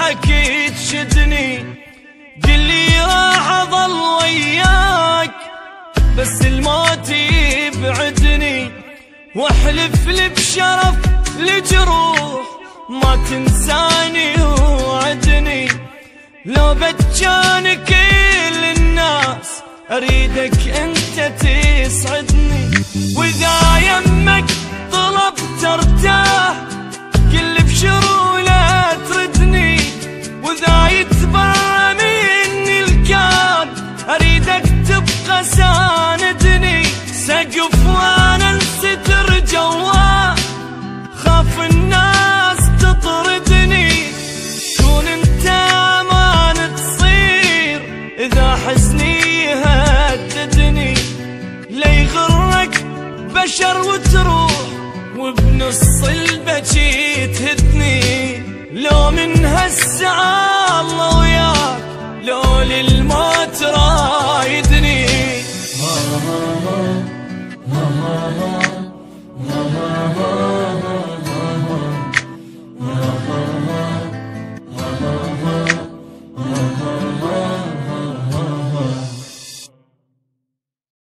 معاك تشدني، قلي راح اظل وياك بس الموت يبعدني، واحلف لي بشرف لجروح ما تنساني وعدني. لو بتجاني كل الناس اريدك انت تسعدني، واذا يمك طلبت ارتاح كل بشروله تردني، واذا يتبرى مني الكون اريدك تبقى ساندني. سقف وانا انستر جواه خاف الناس تطردني، كون انت امان تصير اذا حزني يهددني. لا يغرك بشر وتروح وبنص البكي تهدني، لو من هالساعة الله وياك لو للموت رايدني.